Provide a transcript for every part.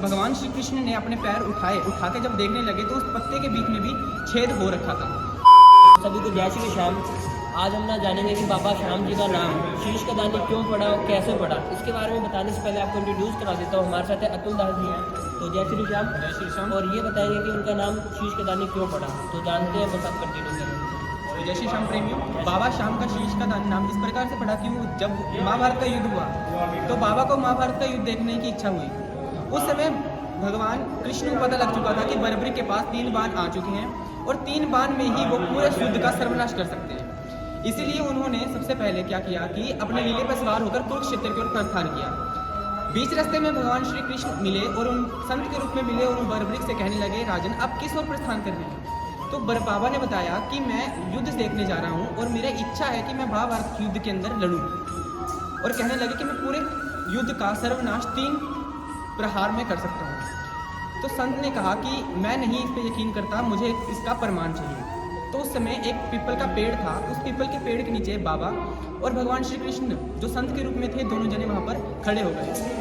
भगवान श्री कृष्ण ने अपने पैर उठा के जब देखने लगे तो उस पत्ते के बीच में भी छेद हो रखा था। सभी को जय श्री श्याम। आज हम ना जानेंगे कि बाबा श्याम जी का नाम शीश का दानी क्यों पड़ा और कैसे पड़ा। इसके बारे में बताने से पहले आपको इंट्रोड्यूस करा देता हूँ। हमारे साथ है अतुल दास जी हैं, तो जय श्री श्याम। जय श्री श्याम। और ये बताएंगे कि उनका नाम शीश का दानी क्यों पड़ा, तो जानते हैं, बस आप कंटिन्यू करें। जय श्री श्याम प्रेमियों, बाबा श्याम का शीश का दान नाम इस प्रकार से पड़ा क्यों, जब महाभारत का युद्ध हुआ तो बाबा को महाभारत का युद्ध देखने की इच्छा हुई। उस समय भगवान कृष्ण को पता लग चुका था कि बर्बरी के पास 3 बाण आ चुके हैं और 3 बाण में ही वो पूरे युद्ध का सर्वनाश कर सकते हैं। इसीलिए उन्होंने सबसे पहले क्या किया कि अपने नीले पर सवार होकर कुरुक्षेत्र की ओर प्रस्थान किया। बीच रास्ते में भगवान श्री कृष्ण मिले और उन संत के रूप में मिले और उन बर्बरी से कहने लगे, राजन अब किस ओर प्रस्थान कर रहे हैं। तो बाबा ने बताया कि मैं युद्ध देखने जा रहा हूँ और मेरा इच्छा है कि मैं महाभारत युद्ध के अंदर लड़ूं। और कहने लगे कि मैं पूरे युद्ध का सर्वनाश 3 प्रहार में कर सकता हूँ। तो संत ने कहा कि मैं नहीं इस पर यकीन करता, मुझे इसका प्रमाण चाहिए। तो उस समय एक पीपल का पेड़ था, उस पीपल के पेड़ के नीचे बाबा और भगवान श्री कृष्ण जो संत के रूप में थे, दोनों जने वहाँ पर खड़े हो गए।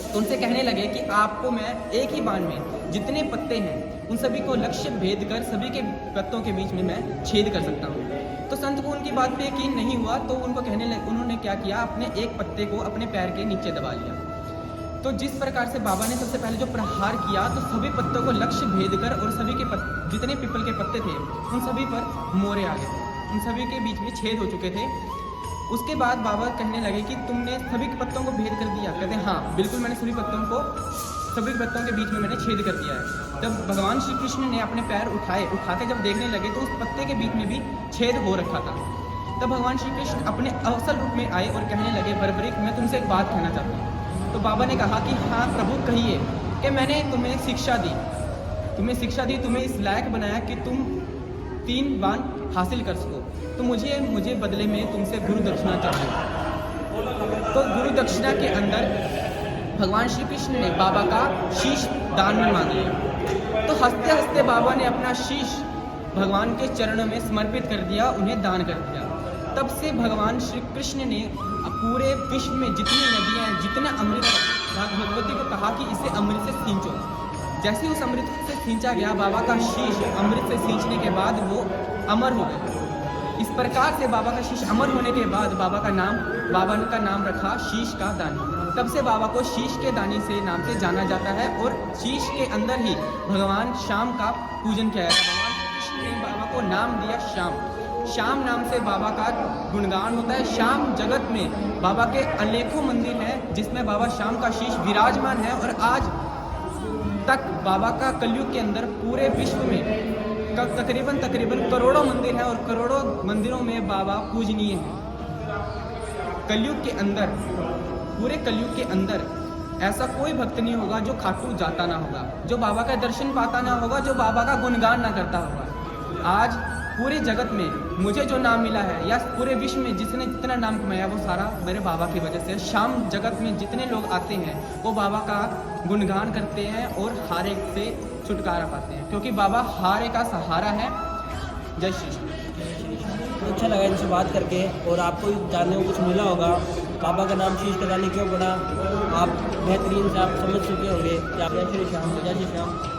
तो उनसे कहने लगे कि आपको मैं एक ही बाण में जितने पत्ते हैं उन सभी को लक्ष्य भेद कर सभी के पत्तों के बीच में मैं छेद कर सकता हूँ। तो संत को उनकी बात पे यकीन नहीं हुआ, तो उनको कहने लगे, उन्होंने क्या किया, अपने एक पत्ते को अपने पैर के नीचे दबा लिया। तो जिस प्रकार से बाबा ने सबसे पहले जो प्रहार किया तो सभी पत्तों को लक्ष्य भेद कर और सभी के जितने पीपल के पत्ते थे उन सभी पर मोरे आ गए, उन सभी के बीच में छेद हो चुके थे। उसके बाद बाबा कहने लगे कि तुमने सभी के पत्तों को भेद कर दिया। कहते हैं हाँ बिल्कुल, मैंने सभी पत्तों के बीच में मैंने छेद कर दिया है। तब भगवान श्री कृष्ण ने अपने पैर उठा के जब देखने लगे तो उस पत्ते के बीच में भी छेद हो रखा था। तब भगवान श्री कृष्ण अपने असल रूप में आए और कहने लगे, बर्बरी मैं तुमसे एक बात कहना चाहता हूँ। तो बाबा ने कहा कि हाँ प्रभु कहिए, कि मैंने तुम्हें शिक्षा दी, तुम्हें इस लायक बनाया कि तुम 3 बाण हासिल कर सको, तो मुझे बदले में तुमसे गुरु दक्षिणा चाहिए। तो गुरु दक्षिणा के अंदर भगवान श्री कृष्ण ने बाबा का शीश दान में मांग लिया। तो हंसते हंसते बाबा ने अपना शीश भगवान के चरणों में समर्पित कर दिया, उन्हें दान कर दिया। तब से भगवान श्री कृष्ण ने पूरे विश्व में जितनी नदियाँ हैं, जितना अमृत, भगवती को कहा कि इसे अमृत से सींचो। जैसे उस अमृत से सींचा गया, बाबा का शीश अमृत से सींचने के बाद वो अमर हो गए। इस प्रकार से बाबा का शीश अमर होने के बाद बाबा का नाम रखा शीश का दानी। तब से बाबा को शीश के दानी से नाम से जाना जाता है और शीश के अंदर ही भगवान श्याम का पूजन किया जाता है। भगवान कृष्ण ने बाबा को नाम दिया श्याम नाम से बाबा का गुणगान होता है। श्याम जगत में बाबा के अनेकों मंदिर हैं जिसमें बाबा श्याम का शीश विराजमान है और आज तक बाबा का कलयुग के अंदर पूरे विश्व में तकरीबन करोड़ों मंदिर हैं और करोड़ों मंदिरों में बाबा पूजनीय हैं। पूरे कलयुग के अंदर ऐसा कोई भक्त नहीं होगा जो खाटू जाता ना होगा, जो बाबा का दर्शन पाता ना होगा, जो बाबा का गुणगान ना करता होगा। आज पूरे जगत में मुझे जो नाम मिला है या पूरे विश्व में जिसने जितना नाम कमाया वो सारा मेरे बाबा की वजह से। श्याम जगत में जितने लोग आते हैं वो बाबा का गुणगान करते हैं और हारे से छुटकारा पाते हैं, क्योंकि बाबा हारे का सहारा है। जय श्री कृष्ण। तो अच्छा लगा इनसे बात करके, और आपको जानने को कुछ मिला होगा बाबा का नाम शीश का दानी क्यों पड़ा। आप बेहतरीन से आप समझ चुके होंगे कि आप जय श्री श्याम।